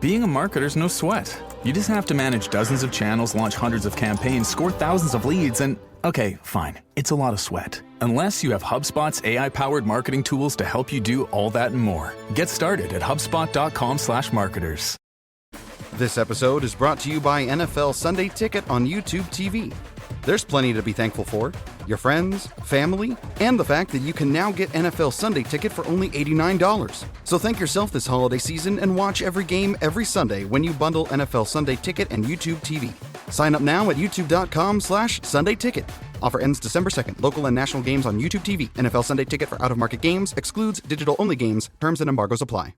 Being a marketer's no sweat. You just have to manage dozens of channels, launch hundreds of campaigns, score thousands of leads, and okay, fine, it's a lot of sweat. Unless you have HubSpot's AI-powered marketing tools to help you do all that and more. Get started at HubSpot.com/marketers. This episode is brought to you by NFL Sunday Ticket on YouTube TV. There's plenty to be thankful for. Your friends, family, and the fact that you can now get NFL Sunday Ticket for only $89. So thank yourself this holiday season and watch every game every Sunday when you bundle NFL Sunday Ticket and YouTube TV. Sign up now at youtube.com/Sunday Ticket. Offer ends December 2nd. Local and national games on YouTube TV. NFL Sunday Ticket for out-of-market games. Excludes digital-only games. Terms and embargoes apply.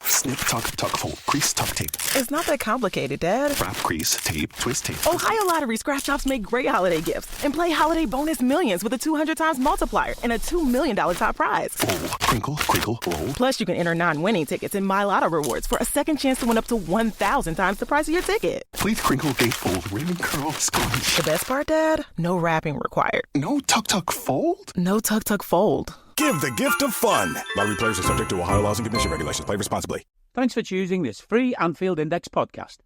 Snip, tuck, fold, crease, tuck, tape. It's not that complicated, Dad. Wrap, crease, tape, twist, tape. Ohio Lottery scratch offs make great holiday gifts. And play Holiday Bonus Millions with a 200 times multiplier and a $2 million top prize. Fold, crinkle, crinkle, roll. Plus, you can enter non-winning tickets in My Lotto Rewards for a second chance to win up to 1,000 times the price of your ticket. Please crinkle, date, fold, ring, curl, scrunch. The best part, Dad? No wrapping required. No tuck, fold? No tuck, fold. Give the gift of fun. Lottery players are subject to Ohio laws and commission regulations. Play responsibly. Thanks for choosing this free Anfield Index podcast.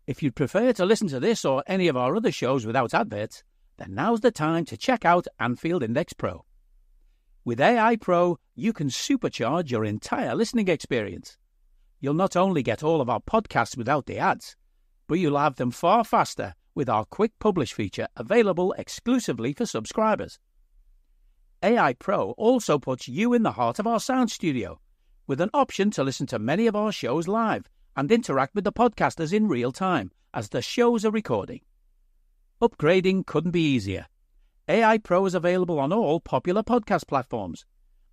If you'd prefer to listen to this or any of our other shows without adverts, then now's the time to check out Anfield Index Pro. With AI Pro, you can supercharge your entire listening experience. You'll not only get all of our podcasts without the ads, but you'll have them far faster with our Quick Publish feature available exclusively for subscribers. AI Pro also puts you in the heart of our sound studio, with an option to listen to many of our shows live and interact with the podcasters in real time as the shows are recording. Upgrading couldn't be easier. AI Pro is available on all popular podcast platforms.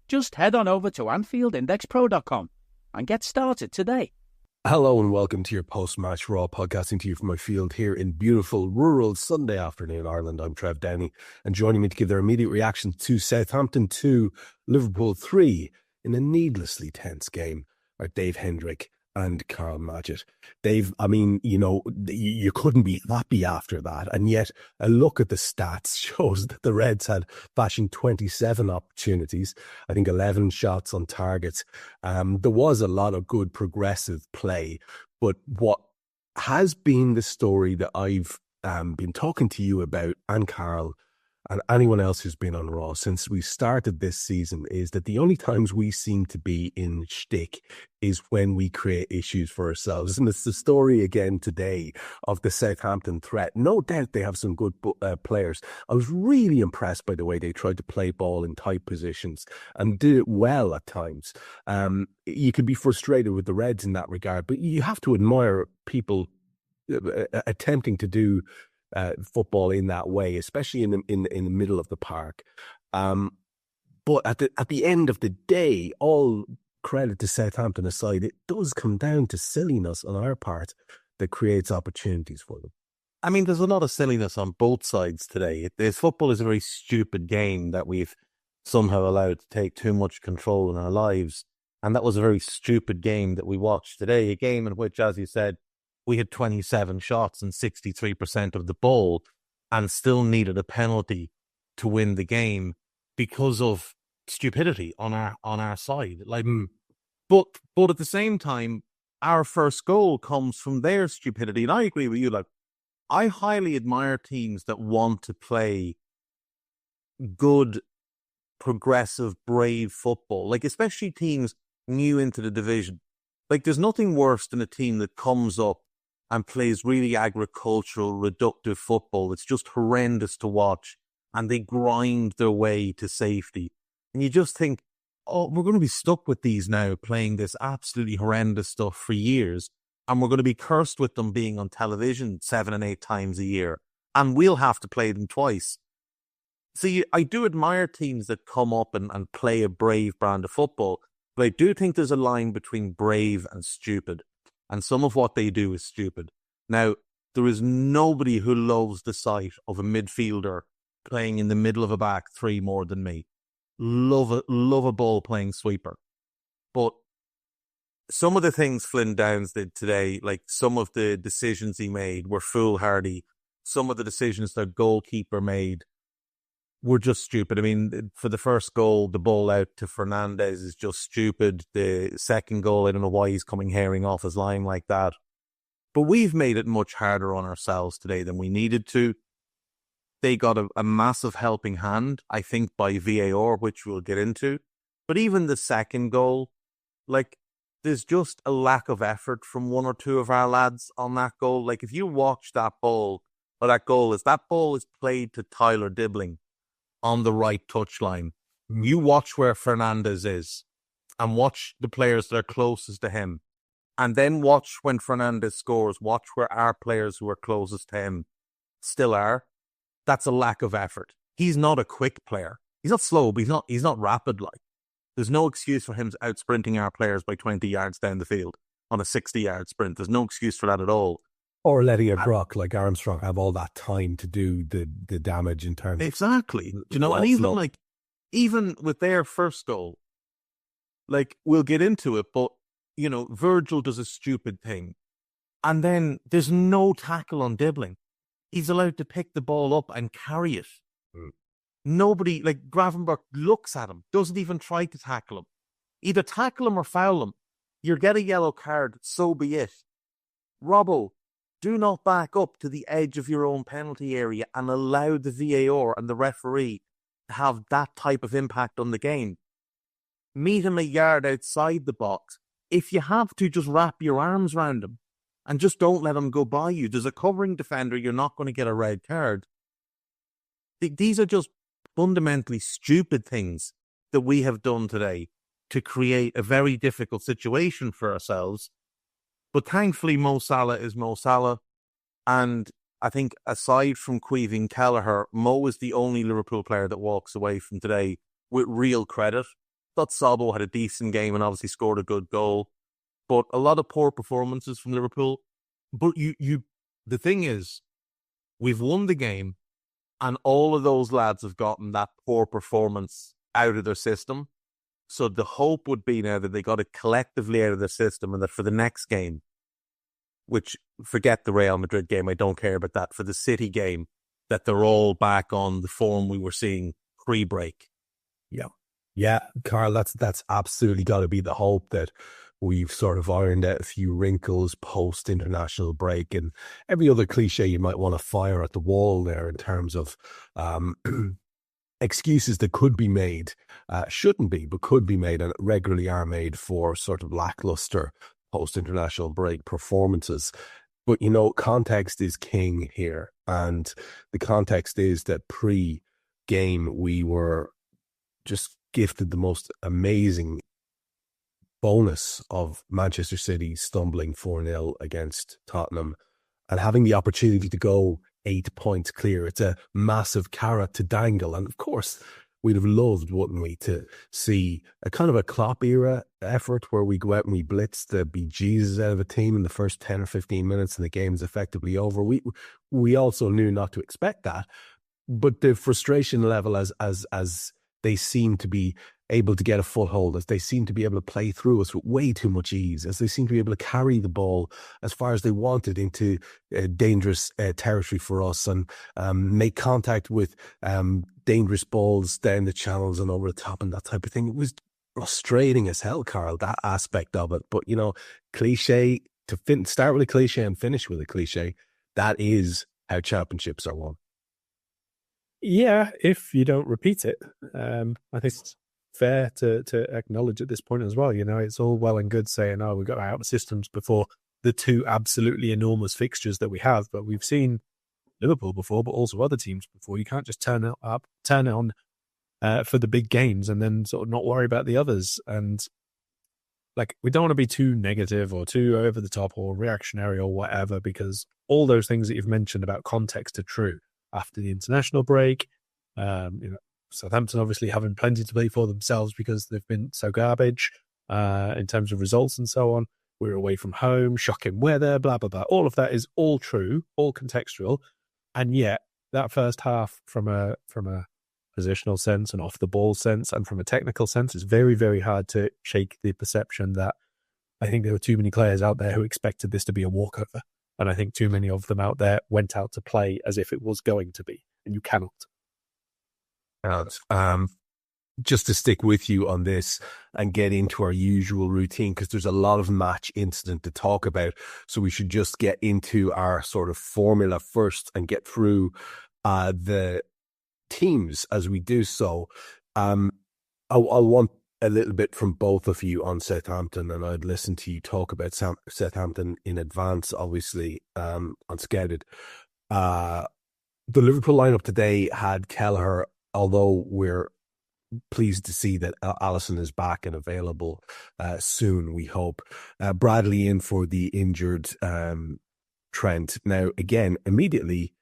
Just head on over to AnfieldIndexPro.com and get started today. Hello and welcome to your post-match Raw, podcasting to you from my field here in beautiful rural Sunday afternoon Ireland. I'm Trev Downey, and joining me to give their immediate reaction to Southampton 2, Liverpool 3, in a needlessly tense game, are Dave Hendrick and Karl Matchett. Dave, I mean, you couldn't be happy after that, and yet a look at the stats shows that the Reds had bashing 27 opportunities, I think 11 shots on targets. There was a lot of good progressive play, but what has been the story that I've been talking to you about, and Karl, and anyone else who's been on Raw since we started this season, is that the only times we seem to be in shtick is when we create issues for ourselves. And it's the story again today of the Southampton threat. No doubt they have some good players. I was really impressed by the way they tried to play ball in tight positions and did it well at times. You could be frustrated with the Reds in that regard, but you have to admire people attempting to do football in that way, especially in the middle of the park. But at the end of the day, all credit to Southampton aside, it does come down to silliness on our part that creates opportunities for them. I mean, there's a lot of silliness on both sides today. Football is a very stupid game that we've somehow allowed to take too much control in our lives. And that was a very stupid game that we watched today, a game in which, as you said, we had 27 shots and 63% of the ball and still needed a penalty to win the game because of stupidity on our side. But at the same time, our first goal comes from their stupidity. And I agree with you. I highly admire teams that want to play good, progressive, brave football. Especially teams new into the division. There's nothing worse than a team that comes up and plays really agricultural, reductive football. It's just horrendous to watch, and they grind their way to safety. And you just think, oh, we're going to be stuck with these now, playing this absolutely horrendous stuff for years, and we're going to be cursed with them being on television 7 and 8 times a year, and we'll have to play them twice. See, I do admire teams that come up and play a brave brand of football, but I do think there's a line between brave and stupid. And some of what they do is stupid. Now, there is nobody who loves the sight of a midfielder playing in the middle of a back three more than me. Love a ball playing sweeper. But some of the things Flynn Downs did today, some of the decisions he made were foolhardy. Some of the decisions their goalkeeper made were just stupid. I mean, for the first goal, the ball out to Fernandes is just stupid. The second goal, I don't know why he's coming herring off his line like that. But we've made it much harder on ourselves today than we needed to. They got a massive helping hand, I think, by VAR, which we'll get into. But even the second goal, like, there's just a lack of effort from one or two of our lads on that goal. Like, if you watch that ball, or that ball is played to Tyler Dibbling on the right touchline. You watch where Fernandes is and watch the players that are closest to him. And then watch when Fernandes scores, watch where our players who are closest to him still are. That's a lack of effort. He's not a quick player. He's not slow, but he's not rapid like. There's no excuse for him out sprinting our players by 20 yards down the field on a 60-yard sprint. There's no excuse for that at all. Or letting a Brock like Armstrong have all that time to do the damage in terms of... Exactly. You know, and even with their first goal, like, we'll get into it, but, you know, Virgil does a stupid thing. And then there's no tackle on Dibbling. He's allowed to pick the ball up and carry it. Nobody, like, Gravenberch looks at him, doesn't even try to tackle him. Either tackle him or foul him. You get a yellow card, so be it. Robbo, do not back up to the edge of your own penalty area and allow the VAR and the referee to have that type of impact on the game. Meet him a yard outside the box. If you have to, just wrap your arms around him and just don't let him go by you. There's a covering defender, you're not going to get a red card. These are just fundamentally stupid things that we have done today to create a very difficult situation for ourselves. But thankfully, Mo Salah is Mo Salah. And I think aside from Queeving Kelleher, Mo is the only Liverpool player that walks away from today with real credit. Thought Sabo had a decent game and obviously scored a good goal. But a lot of poor performances from Liverpool. But the thing is, we've won the game and all of those lads have gotten that poor performance out of their system. So the hope would be now that they got it collectively out of their system and that for the next game, which, forget the Real Madrid game, I don't care about that, for the City game, that they're all back on the form we were seeing pre-break. Yeah, Karl, that's absolutely got to be the hope, that we've sort of ironed out a few wrinkles post-international break, and every other cliche you might want to fire at the wall there in terms of excuses that could be made, shouldn't be, but could be made and regularly are made for sort of lackluster post-international break performances. But, you know, context is king here. And the context is that pre-game, we were just gifted the most amazing bonus of Manchester City stumbling 4-0 against Tottenham and having the opportunity to go 8 points clear. It's a massive carrot to dangle. And of course, we'd have loved, wouldn't we, to see a kind of a Klopp era effort where we go out and we blitz the bejesus out of a team in the first 10 or 15 minutes and the game is effectively over. We also knew not to expect that. But the frustration level as they seem to be able to get a foothold, as they seem to be able to play through us with way too much ease, as they seem to be able to carry the ball as far as they wanted into dangerous territory for us and make contact with dangerous balls down the channels and over the top and that type of thing. It was frustrating as hell, Karl, that aspect of it. But, you know, cliche, start with a cliche and finish with a cliche, that is how championships are won. Yeah, if you don't repeat it. I think it's fair to acknowledge at this point as well. You know, it's all well and good saying, oh, we've got out of systems before the two absolutely enormous fixtures that we have, but we've seen Liverpool before, but also other teams before. You can't just turn it on for the big games and then sort of not worry about the others. And like, we don't want to be too negative or too over the top or reactionary or whatever, because all those things that you've mentioned about context are true. After the international break, you know, Southampton obviously having plenty to play for themselves because they've been so garbage in terms of results and so on. We're away from home, shocking weather, blah, blah, blah. All of that is all true, all contextual. And yet that first half from a positional sense and off the ball sense and from a technical sense is very, very hard to shake the perception that I think there were too many players out there who expected this to be a walkover. And I think too many of them out there went out to play as if it was going to be, and you cannot. And just to stick with you on this and get into our usual routine, because there's a lot of match incident to talk about. So we should just get into our sort of formula first and get through the teams as we do so. I'll want a little bit from both of you on Southampton, and I'd listen to you talk about Southampton in advance, obviously, unscouted. The Liverpool lineup today had Kelleher, although we're pleased to see that Alisson is back and available soon, we hope. Bradley in for the injured Trent. Now, again, immediately,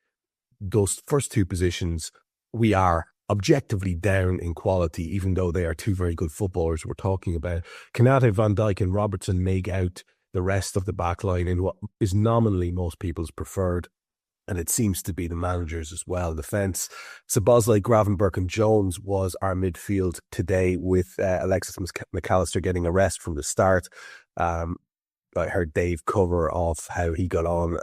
those first two positions, we are objectively down in quality, even though they are two very good footballers we're talking about. Konate, Van Dijk and Robertson make out the rest of the back line in what is nominally most people's preferred, and it seems to be the managers as well, defence. Szoboszlai, Gravenberch and Jones was our midfield today, with Alexis McAllister getting a rest from the start. I heard Dave cover off how he got on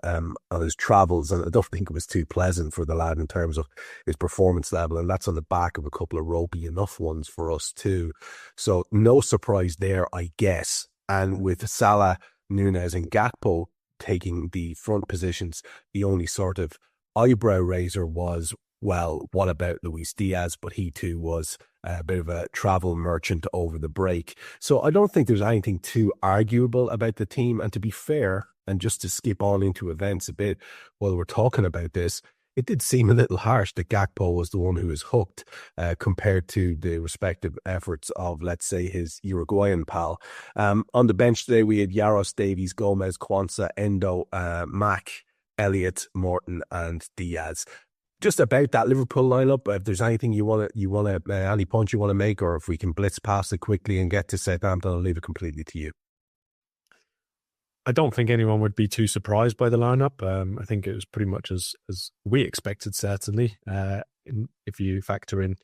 his travels, and I don't think it was too pleasant for the lad in terms of his performance level, and that's on the back of a couple of ropey enough ones for us too. So no surprise there, I guess. And with Salah, Nunez and Gakpo taking the front positions, the only sort of eyebrow raiser was, well, what about Luis Diaz? But he too was a bit of a travel merchant over the break. So I don't think there's anything too arguable about the team. And to be fair, and just to skip on into events a bit while we're talking about this, it did seem a little harsh that Gakpo was the one who was hooked compared to the respective efforts of, let's say, his Uruguayan pal. On the bench today, we had Yaros, Davies, Gomez, Kwanzaa, Endo, Mack, Elliott, Morton and Diaz. Just about that Liverpool lineup, if there's anything any point you want to make, or if we can blitz past it quickly and get to Southampton, I'll leave it completely to you. I don't think anyone would be too surprised by the lineup. I think it was pretty much as we expected, certainly, if you factor in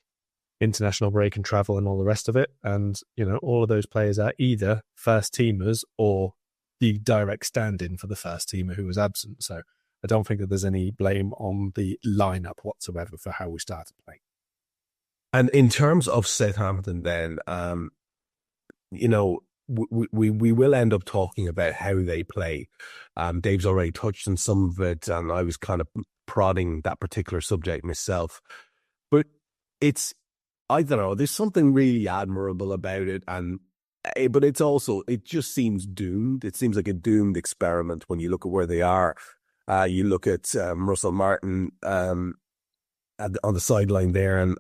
international break and travel and all the rest of it. And, all of those players are either first teamers or the direct stand-in for the first teamer who was absent. So I don't think that there's any blame on the lineup whatsoever for how we started playing. And in terms of Southampton then, we will end up talking about how they play. Dave's already touched on some of it, and I was kind of prodding that particular subject myself. But I don't know, there's something really admirable about it, but it just seems doomed. It seems like a doomed experiment when you look at where they are. You look at Russell Martin on the sideline there, and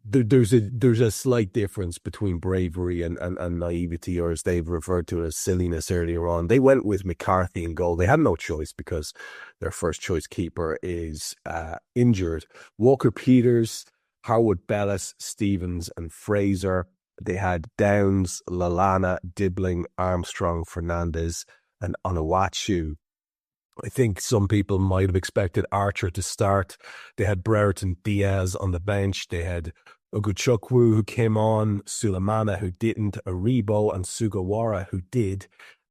there's a slight difference between bravery and naivety, or as they've referred to it as silliness earlier on. They went with McCarthy in goal. They had no choice because their first choice keeper is injured. Walker-Peters, Harwood Bellis, Stevens and Fraser. They had Downs, Lallana, Dibbling, Armstrong, Fernandez and Onuachu. I think some people might have expected Archer to start. They had Brereton, Diaz on the bench. They had Oguchukwu, who came on, Sulemana, who didn't, Aribo and Sugawara, who did.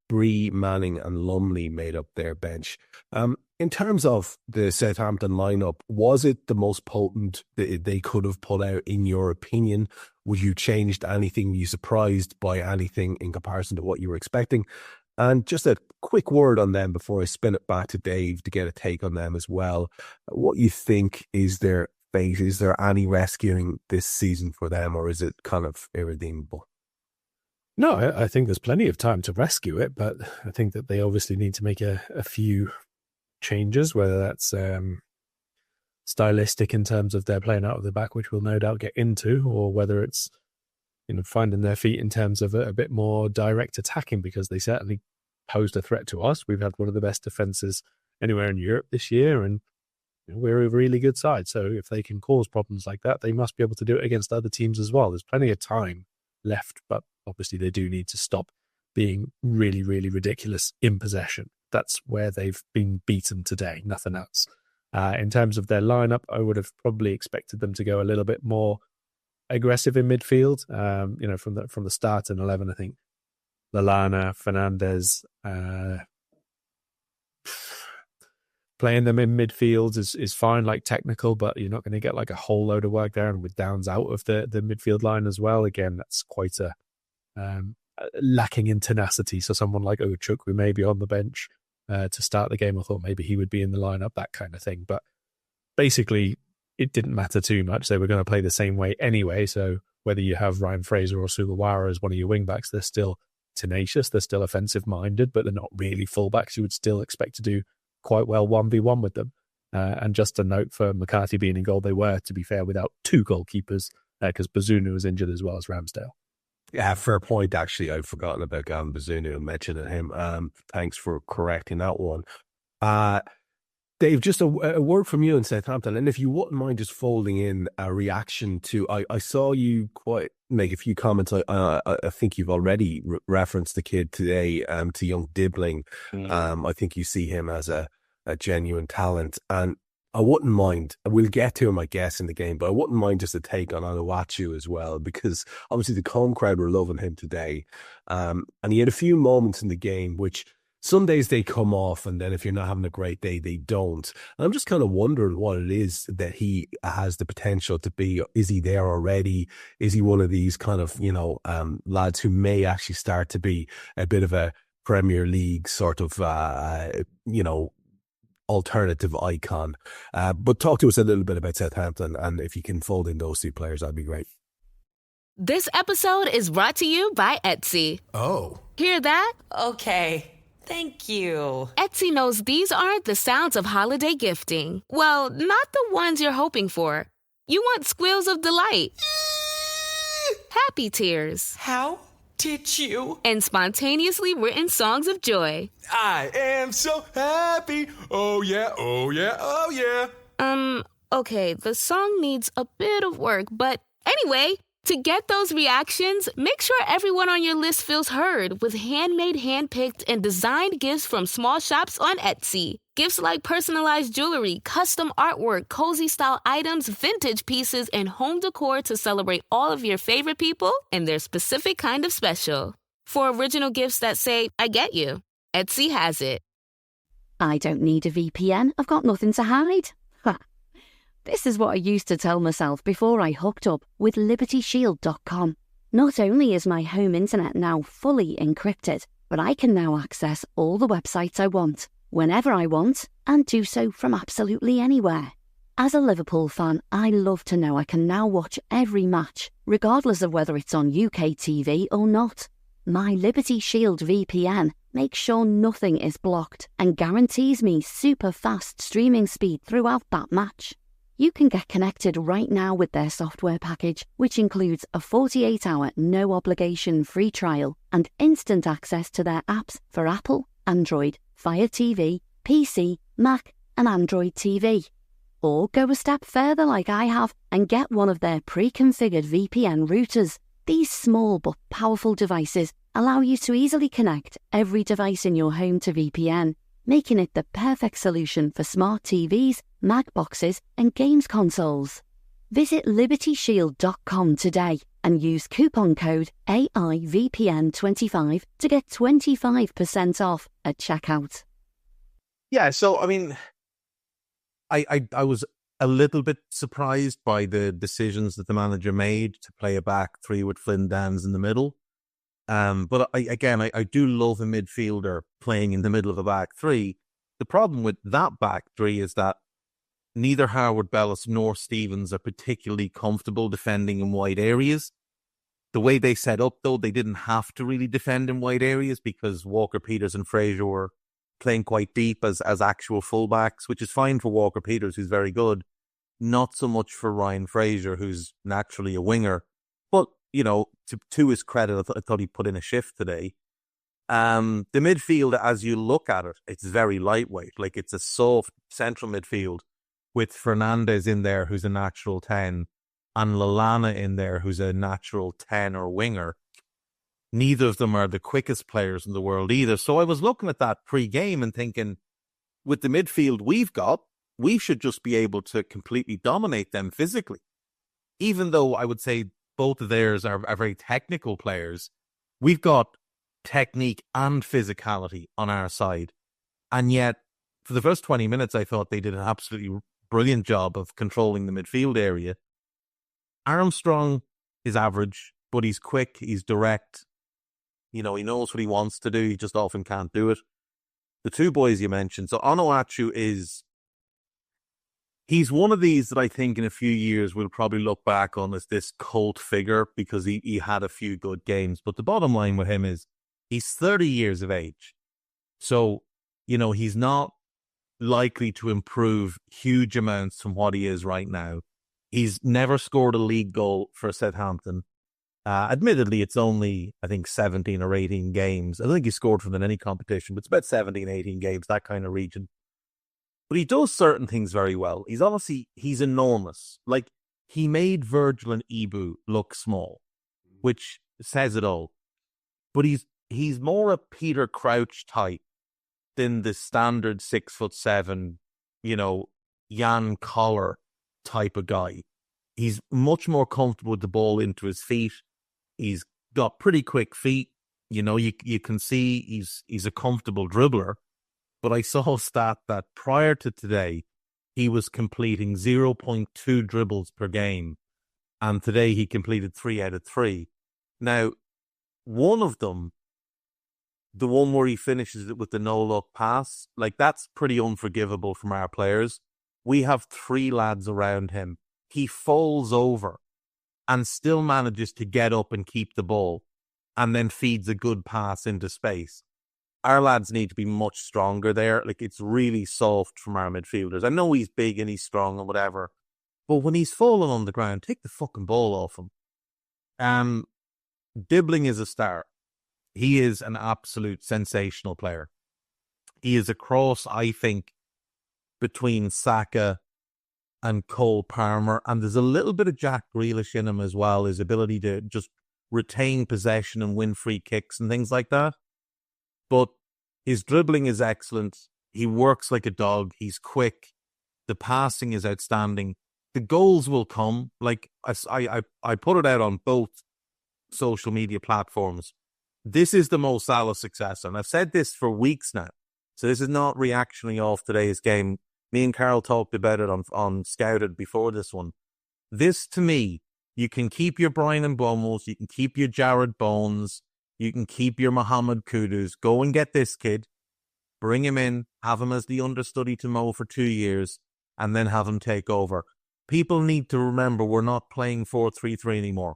Bree, Manning and Lumley made up their bench. In terms of the Southampton lineup, was it the most potent that they could have put out, in your opinion? Would you changed anything? Were you surprised by anything in comparison to what you were expecting? And just a quick word on them before I spin it back to Dave to get a take on them as well. What you think is their fate? Is there any rescuing this season for them, or is it kind of irredeemable? No, I think there's plenty of time to rescue it, but I think that they obviously need to make a few changes, whether that's stylistic in terms of their playing out of the back, which we'll no doubt get into, or whether it's finding their feet in terms of a bit more direct attacking, because they certainly posed a threat to us. We've had one of the best defences anywhere in Europe this year, and we're a really good side. So if they can cause problems like that, they must be able to do it against other teams as well. There's plenty of time left, but obviously they do need to stop being really, really ridiculous in possession. That's where they've been beaten today, nothing else. In terms of their lineup, I would have probably expected them to go a little bit more aggressive in midfield. From the start in 11, I think Lallana, Fernandez, playing them in midfield is fine, like technical, but you're not going to get like a whole load of work there. And with Downs out of the midfield line as well, again, that's quite a lacking in tenacity. So someone like Ochuk, who may be on the bench to start the game, I thought maybe he would be in the lineup, that kind of thing. But basically, it didn't matter too much. They were going to play the same way anyway. So whether you have Ryan Fraser or Sugawara as one of your wing backs, they're still tenacious, they're still offensive minded, but they're not really fullbacks. You would still expect to do quite well 1v1 with them. And just a note for McCarthy being in goal, they were, to be fair, without two goalkeepers because Bazunu was injured as well as Ramsdale. Yeah, fair point. Actually, I'd forgotten about Gavin Bazunu and mentioning him. Thanks for correcting that one. Dave, just a word from you in Southampton, and if you wouldn't mind just folding in a reaction to, I saw you quite make a few comments. I think you've already referenced the kid today, to young Dibbling. I think you see him as a genuine talent, and I wouldn't mind, we'll get to him, I guess, in the game, but I wouldn't mind just a take on Onuachu as well, because obviously the home crowd were loving him today. And he had a few moments in the game which some days they come off, and then if you're not having a great day, they don't. And I'm just kind of wondering what it is that he has the potential to be. Is he there already? Is he one of these kind of, lads who may actually start to be a bit of a Premier League sort of, alternative icon? But talk to us a little bit about Southampton, and if you can fold in those two players, that'd be great. This episode is brought to you by Etsy. Oh. Hear that? Okay. Thank you. Etsy knows these aren't the sounds of holiday gifting. Well, not the ones you're hoping for. You want squeals of delight. Happy tears. How did you? And spontaneously written songs of joy. I am so happy. Oh yeah, oh yeah, oh yeah. Okay, the song needs a bit of work, but anyway, to get those reactions, make sure everyone on your list feels heard with handmade, handpicked, and designed gifts from small shops on Etsy. Gifts like personalized jewelry, custom artwork, cozy style items, vintage pieces, and home decor to celebrate all of your favorite people and their specific kind of special. For original gifts that say, I get you, Etsy has it. I don't need a VPN. I've got nothing to hide. This is what I used to tell myself before I hooked up with LibertyShield.com. Not only is my home internet now fully encrypted, but I can now access all the websites I want, whenever I want, and do so from absolutely anywhere. As a Liverpool fan, I love to know I can now watch every match, regardless of whether it's on UK TV or not. My Liberty Shield VPN makes sure nothing is blocked and guarantees me super fast streaming speed throughout that match. You can get connected right now with their software package, which includes a 48-hour no-obligation free trial and instant access to their apps for Apple, Android, Fire TV, PC, Mac, and Android TV. Or go a step further like I have and get one of their pre-configured VPN routers. These small but powerful devices allow you to easily connect every device in your home to VPN, making it the perfect solution for smart TVs, Mac boxes, and games consoles. Visit LibertyShield.com today and use coupon code AIVPN25 to get 25% off at checkout. Yeah, so, I mean, I was a little bit surprised by the decisions that the manager made to play a back three with Flynn Dans in the middle. But I do love a midfielder playing in the middle of a back three. The problem with that back three is that neither Howard Bellis nor Stevens are particularly comfortable defending in wide areas. The way they set up, though, they didn't have to really defend in wide areas because Walker-Peters and Fraser were playing quite deep as actual fullbacks, which is fine for Walker-Peters, who's very good. Not so much for Ryan Fraser, who's naturally a winger. But, to his credit, I thought he put in a shift today. The midfield, as you look at it, it's very lightweight. Like, it's a soft central midfield with Fernandez in there, who's a natural 10, and Lallana in there, who's a natural 10 or winger. Neither of them are the quickest players in the world either. So I was looking at that pre-game and thinking, with the midfield we've got, we should just be able to completely dominate them physically. Even though I would say both of theirs are very technical players, we've got technique and physicality on our side. And yet for the first 20 minutes, I thought they did an absolutely brilliant job of controlling the midfield area. Armstrong is average, but he's quick, he's direct. He knows what he wants to do. He just often can't do it. The two boys you mentioned. So Onuachu he's one of these that I think in a few years we'll probably look back on as this cult figure because he had a few good games. But the bottom line with him is he's 30 years of age. So, he's not likely to improve huge amounts from what he is right now. He's never scored a league goal for Southampton. Admittedly, it's only, I think, 17 or 18 games. I don't think he scored for them in any competition, but it's about 17, 18 games, that kind of region. But he does certain things very well. He's enormous. Like, he made Virgil and Ibu look small, which says it all. But he's more a Peter Crouch type than the standard 6'7", Jan Koller type of guy. He's much more comfortable with the ball into his feet. He's got pretty quick feet. You can see he's a comfortable dribbler. But I saw a stat that prior to today, he was completing 0.2 dribbles per game. And today he completed 3 out of 3. Now, one of them, the one where he finishes it with the no-look pass, like that's pretty unforgivable from our players. We have 3 lads around him. He falls over and still manages to get up and keep the ball and then feeds a good pass into space. Our lads need to be much stronger there. Like, it's really soft from our midfielders. I know he's big and he's strong and whatever, but when he's falling on the ground, take the fucking ball off him. Dibbling is a star. He is an absolute sensational player. He is a cross, I think, between Saka and Cole Palmer, and there's a little bit of Jack Grealish in him as well, his ability to just retain possession and win free kicks and things like that. But his dribbling is excellent. He works like a dog. He's quick. The passing is outstanding. The goals will come. Like, I put it out on both social media platforms. This is the Mo Salah success, and I've said this for weeks now. So this is not reactionary off today's game. Me and Carl talked about it on Scouted before this one. This, to me, you can keep your Brian Mbomos, you can keep your Jared Bones, you can keep your Mohamed Kudus. Go and get this kid, bring him in, have him as the understudy to Mo for 2 years, and then have him take over. People need to remember we're not playing 4-3-3 anymore.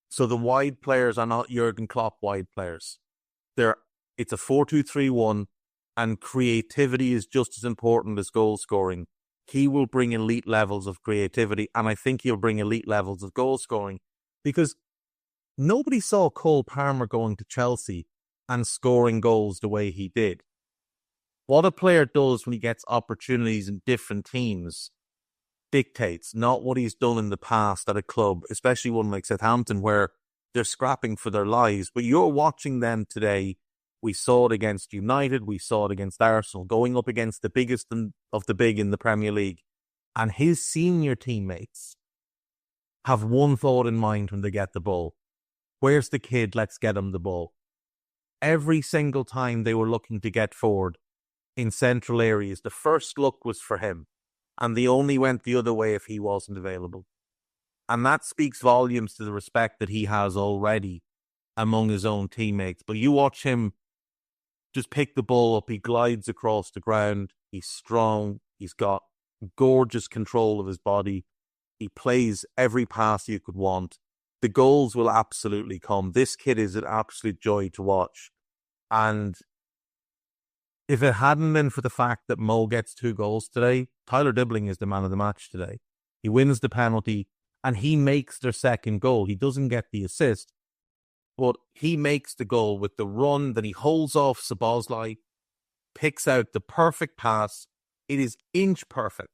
So the wide players are not Jurgen Klopp wide players. It's a 4-2-3-1, and creativity is just as important as goal scoring. He will bring elite levels of creativity, and I think he'll bring elite levels of goal scoring, because nobody saw Cole Palmer going to Chelsea and scoring goals the way he did. What a player does when he gets opportunities in different teams dictates, not what he's done in the past at a club, especially one like Southampton where they're scrapping for their lives. But you're watching them today. We saw it against United. We saw it against Arsenal, going up against the biggest of the big in the Premier League. And his senior teammates have one thought in mind when they get the ball. Where's the kid? Let's get him the ball. Every single time they were looking to get forward in central areas, the first look was for him. And they only went the other way if he wasn't available. And that speaks volumes to the respect that he has already among his own teammates. But you watch him just pick the ball up. He glides across the ground. He's strong. He's got gorgeous control of his body. He plays every pass you could want. The goals will absolutely come. This kid is an absolute joy to watch. And if it hadn't been for the fact that Mo gets 2 goals today, Tyler Dibbling is the man of the match today. He wins the penalty and he makes their second goal. He doesn't get the assist, but he makes the goal with the run that he holds off Szoboszlai, picks out the perfect pass. It is inch perfect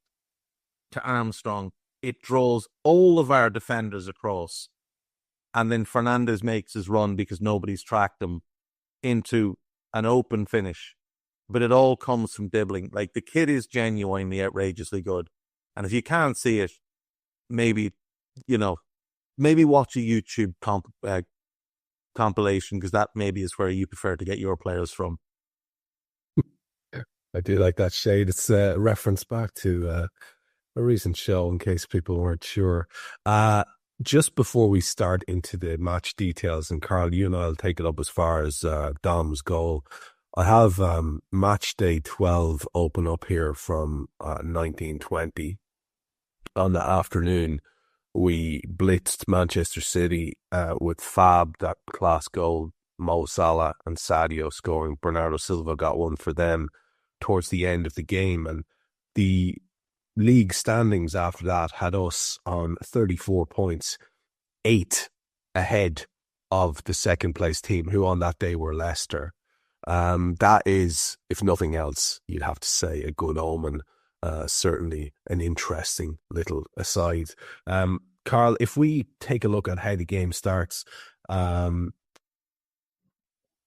to Armstrong. It draws all of our defenders across. And then Fernandes makes his run because nobody's tracked him into an open finish. But it all comes from Dibbling. Like, the kid is genuinely outrageously good. And if you can't see it, maybe watch a YouTube compilation, because that maybe is where you prefer to get your players from. I do like that shade. It's a reference back to a recent show, in case people weren't sure. Just before we start into the match details, and Karl, you and I'll take it up as far as Dom's goal. I have match day 12 open up here from 1920. On the afternoon, we blitzed Manchester City with Fab, that class goal, Mo Salah and Sadio scoring. Bernardo Silva got one for them towards the end of the game, and the league standings after that had us on 34 points, 8 ahead of the second place team, who on that day were Leicester. That is, if nothing else, you'd have to say a good omen. Certainly an interesting little aside. Karl, if we take a look at how the game starts,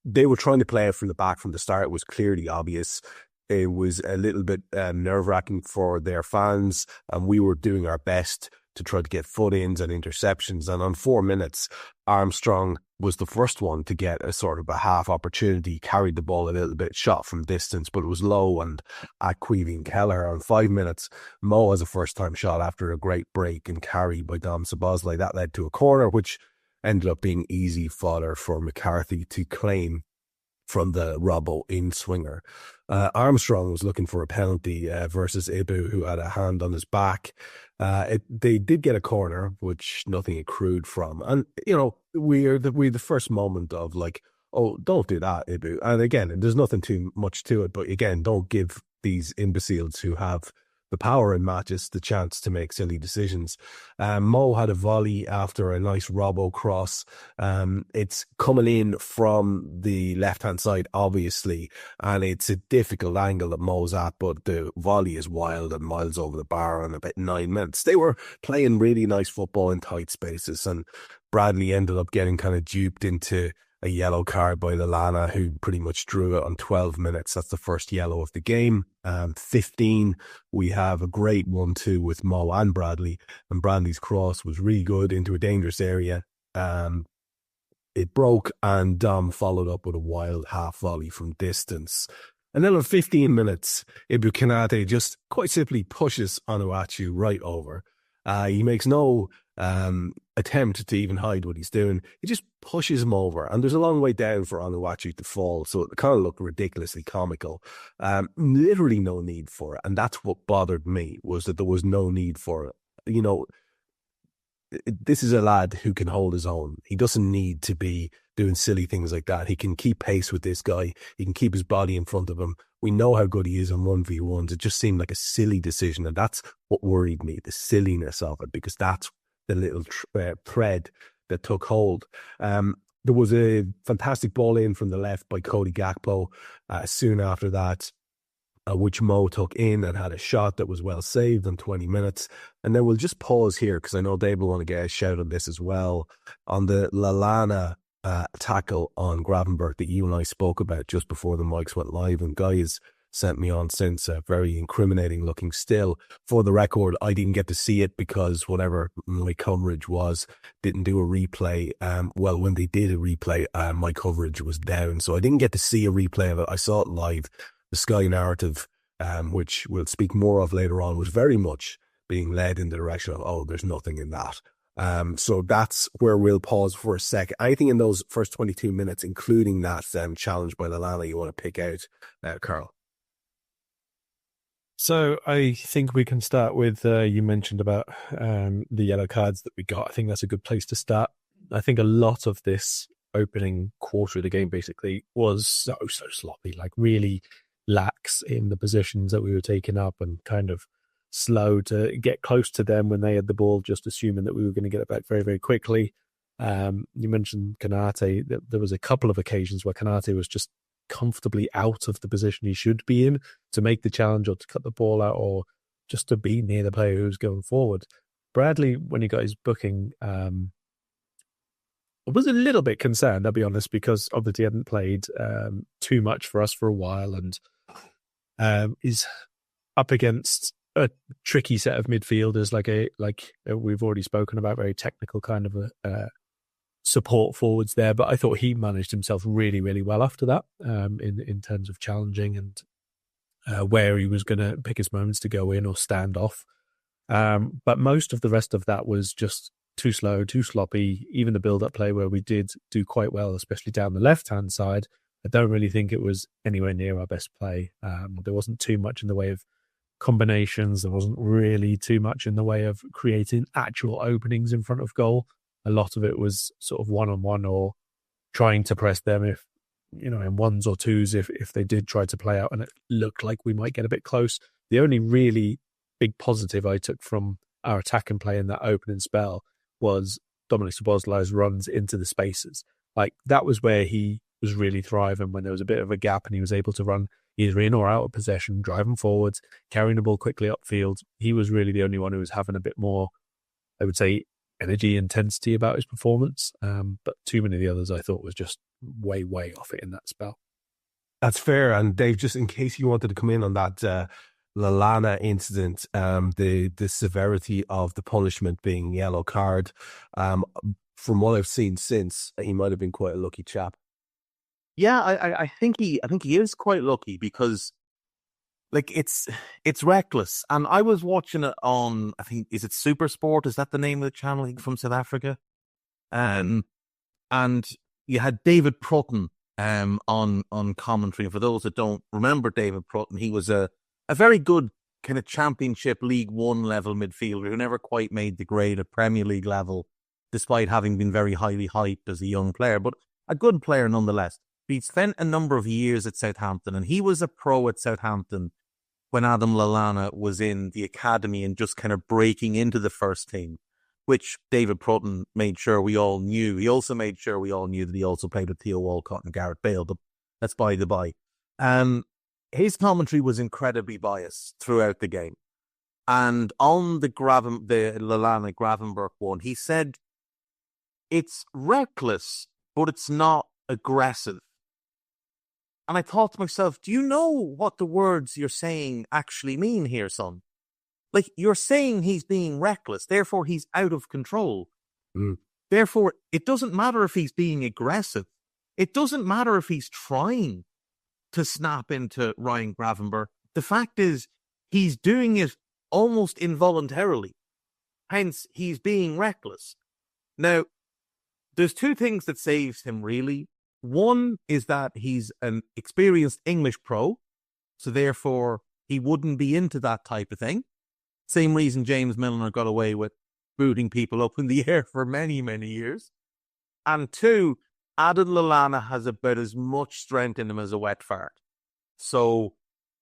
they were trying to play it from the back from the start. It was clearly obvious. It was a little bit nerve-wracking for their fans, and we were doing our best to try to get foot-ins and interceptions. And on 4 minutes, Armstrong was the first one to get a sort of a half opportunity, carried the ball a little bit, shot from distance, but it was low and at Queevy and Keller. On 5 minutes, Mo has a first-time shot after a great break and carry by Dom Szoboszlai. That led to a corner, which ended up being easy fodder for McCarthy to claim from the Robbo in-swinger. Armstrong was looking for a penalty versus Ibu, who had a hand on his back. They did get a corner, which nothing accrued from. And, you know, we're the first moment of like, oh, don't do that, Ibu. And again, there's nothing too much to it, but again, don't give these imbeciles who have the power in matches the chance to make silly decisions. Mo had a volley after a nice Robbo cross. It's coming in from the left-hand side, obviously, and it's a difficult angle that Mo's at, but the volley is wild and miles over the bar in about 9 minutes. They were playing really nice football in tight spaces, and Bradley ended up getting kind of duped into a yellow card by Lallana, who pretty much drew it on 12 minutes. That's the first yellow of the game. 15, we have a great 1-2 with Mo and Bradley, and Bradley's cross was really good into a dangerous area. It broke, and Dom followed up with a wild half volley from distance. And then on 15 minutes, Ibu Konate just quite simply pushes Onuachu right over. He makes no attempt to even hide what he's doing. He just pushes him over, and there's a long way down for Onuachu to fall, so it kind of looked ridiculously comical. Literally no need for it, and that's what bothered me, was that there was no need for it. You know, this is a lad who can hold his own. He doesn't need to be doing silly things like that. He can keep pace with this guy. He can keep his body in front of him. We know how good he is on 1v1s. It just seemed like a silly decision, and that's what worried me, the silliness of it, because that's the little thread that took hold. There was a fantastic ball in from the left by Cody Gakpo soon after that, which Mo took in and had a shot that was well saved in 20 minutes. And then we'll just pause here, because I know Dave will want to get a shout on this as well, on the Lallana tackle on Gravenberch that you and I spoke about just before the mics went live, and guys sent me on since, very incriminating looking still. For the record, I didn't get to see it because whatever my coverage was didn't do a replay. Well, when they did a replay, my coverage was down, so I didn't get to see a replay of it. I saw it live. The Sky narrative, which we'll speak more of later on, was very much being led in the direction of, oh, there's nothing in that. So that's where we'll pause for a sec. Anything in those first 22 minutes, including that challenge by Lallana, you want to pick out, Karl? So I think we can start with, you mentioned about the yellow cards that we got. I think that's a good place to start. I think a lot of this opening quarter of the game basically was so sloppy, like really lax in the positions that we were taking up, and kind of slow to get close to them when they had the ball, just assuming that we were going to get it back very, very quickly. You mentioned Konate. There was a couple of occasions where Konate was just comfortably out of the position he should be in to make the challenge or to cut the ball out or just to be near the player who's going forward. Bradley, when he got his booking, was a little bit concerned, I'll be honest, because obviously he hadn't played too much for us for a while, and is up against a tricky set of midfielders, like we've already spoken about, very technical kind of support forwards there. But I thought he managed himself really, really well after that, in terms of challenging and where he was going to pick his moments to go in or stand off. But most of the rest of that was just too slow, too sloppy. Even the build-up play where we did do quite well, especially down the left-hand side, I don't really think it was anywhere near our best play. There wasn't too much in the way of combinations. There wasn't really too much in the way of creating actual openings in front of goal. A lot of it was sort of one-on-one or trying to press them if, in ones or twos if they did try to play out and it looked like we might get a bit close. The only really big positive I took from our attack and play in that opening spell was Dominic Szoboszlai's runs into the spaces. Like, that was where he was really thriving, when there was a bit of a gap and he was able to run either in or out of possession, driving forwards, carrying the ball quickly upfield. He was really the only one who was having a bit more, I would say, energy, intensity about his performance. But too many of the others I thought was just way off it in that spell. That's fair. And Dave, just in case you wanted to come in on that Lallana incident, the severity of the punishment being yellow card, from what I've seen since, he might have been quite a lucky chap. Yeah, I think he is quite lucky, because like it's reckless. And I was watching it on, I think, is it Super Sport? Is that the name of the channel from South Africa? And you had David Prutton on commentary. And for those that don't remember David Prutton, he was a very good kind of Championship League One level midfielder who never quite made the grade at Premier League level, despite having been very highly hyped as a young player, but a good player nonetheless. He spent a number of years at Southampton, and he was a pro at Southampton when Adam Lallana was in the academy and just kind of breaking into the first team, which David Prutton made sure we all knew. He also made sure we all knew that he also played with Theo Walcott and Gareth Bale, but that's by the by. His commentary was incredibly biased throughout the game. And on the Lallana Gravenberch one, he said, it's reckless, but it's not aggressive. And I thought to myself, do you know what the words you're saying actually mean here, son? Like, you're saying he's being reckless, therefore he's out of control. Therefore, it doesn't matter if he's being aggressive. It doesn't matter if he's trying to snap into Ryan Gravenberch. The fact is, he's doing it almost involuntarily. Hence, he's being reckless. Now, there's two things that saves him, really. One is that he's an experienced English pro, so therefore he wouldn't be into that type of thing. Same reason James Milner got away with booting people up in the air for many, many years. And two, Adam Lallana has about as much strength in him as a wet fart. So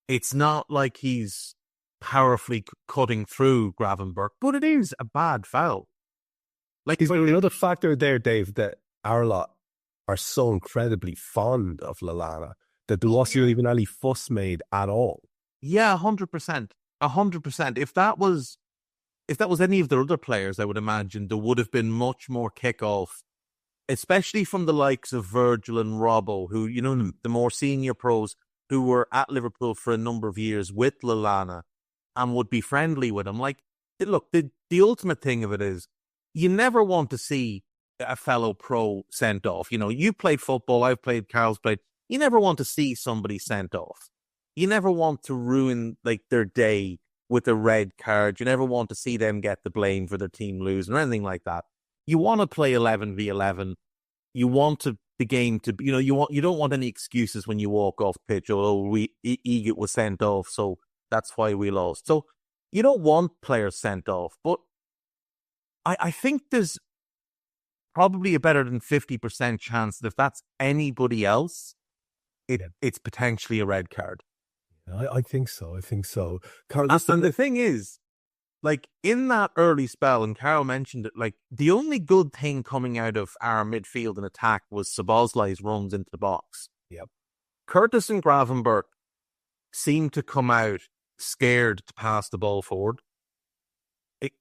it's not like he's powerfully cutting through Gravenberch, but it is a bad foul. Like, is there another factor there, Dave, that our lot are so incredibly fond of Lallana that there wasn't even any fuss made at all? Yeah, 100%. 100%. If that was any of the other players, I would imagine there would have been much more kickoff, especially from the likes of Virgil and Robbo, who, the more senior pros who were at Liverpool for a number of years with Lallana and would be friendly with him. Like, look, the ultimate thing of it is, you never want to see a fellow pro sent off. You played football, I've played, Carl's played. You never want to see somebody sent off. You never want to ruin their day with a red card. You never want to see them get the blame for their team losing or anything like that. You want to play 11v11. You want the game to, you don't want any excuses when you walk off pitch. Egan was sent off, so that's why we lost. So you don't want players sent off, but I think there's probably a better than 50% chance that if that's anybody else, it's potentially a red card. I think so. Carl, and the thing is, in that early spell, and Carl mentioned it, the only good thing coming out of our midfield and attack was Szoboszlai's runs into the box. Yep. Curtis and Gravenberch seemed to come out scared to pass the ball forward.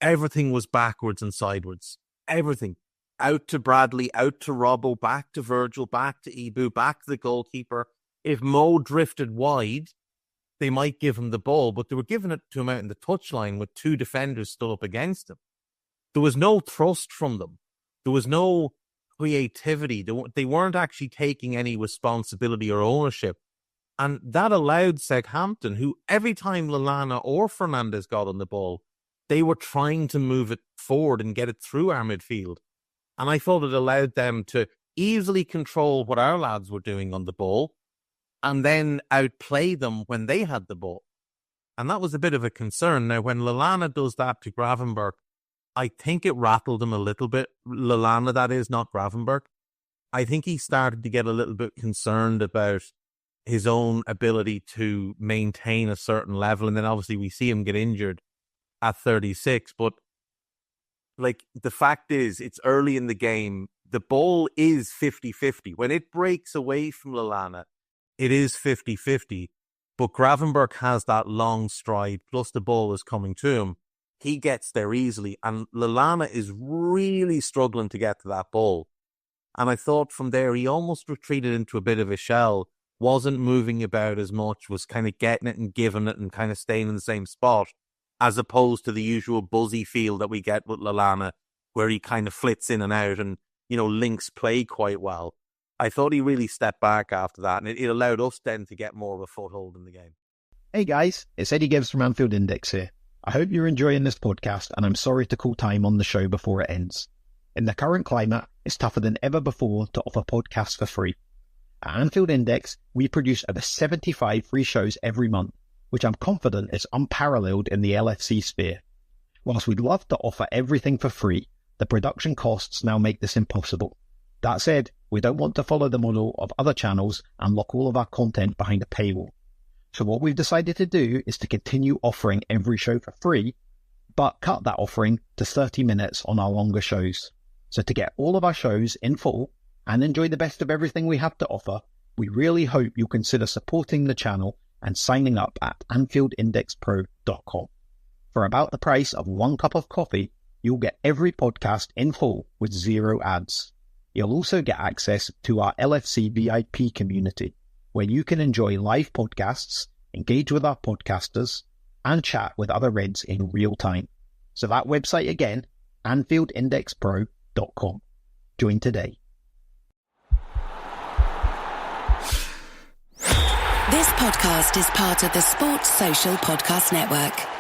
Everything was backwards and sideways. Everything. Out to Bradley, out to Robbo, back to Virgil, back to Ibu, back to the goalkeeper. If Mo drifted wide, they might give him the ball, but they were giving it to him out in the touchline with two defenders stood up against him. There was no thrust from them. There was no creativity. They weren't actually taking any responsibility or ownership And that allowed Southampton, who every time Lallana or Fernandes got on the ball, they were trying to move it forward and get it through our midfield. And I thought it allowed them to easily control what our lads were doing on the ball and then outplay them when they had the ball. And that was a bit of a concern. Now, when Lallana does that to Gravenberch, I think it rattled him a little bit. Lallana, that is, not Gravenberch. I think he started to get a little bit concerned about his own ability to maintain a certain level. And then obviously we see him get injured at 36. But like, the fact is, it's early in the game. The ball is 50-50. When it breaks away from Lallana, it is 50-50. But Gravenberch has that long stride, plus the ball is coming to him. He gets there easily. And Lallana is really struggling to get to that ball. And I thought from there, he almost retreated into a bit of a shell, wasn't moving about as much, was kind of getting it and giving it and kind of staying in the same spot, as opposed to the usual buzzy feel that we get with Lallana, where he kind of flits in and out and, you know, links play quite well. I thought he really stepped back after that, and it allowed us then to get more of a foothold in the game. Hey guys, it's Eddie Gibbs from Anfield Index here. I hope you're enjoying this podcast, and I'm sorry to call time on the show before it ends. In the current climate, it's tougher than ever before to offer podcasts for free. At Anfield Index, we produce over 75 free shows every month, which I'm confident is unparalleled in the LFC sphere. Whilst we'd love to offer everything for free, the production costs now make this impossible. That said, we don't want to follow the model of other channels and lock all of our content behind a paywall. So what we've decided to do is to continue offering every show for free, but cut that offering to 30 minutes on our longer shows. So to get all of our shows in full and enjoy the best of everything we have to offer, we really hope you'll consider supporting the channel and signing up at AnfieldIndexPro.com. For about the price of 1 cup of coffee, you'll get every podcast in full with 0 ads. You'll also get access to our LFC VIP community, where you can enjoy live podcasts, engage with our podcasters, and chat with other Reds in real time. So that website again, AnfieldIndexPro.com. Join today. This podcast is part of the Sports Social Podcast Network.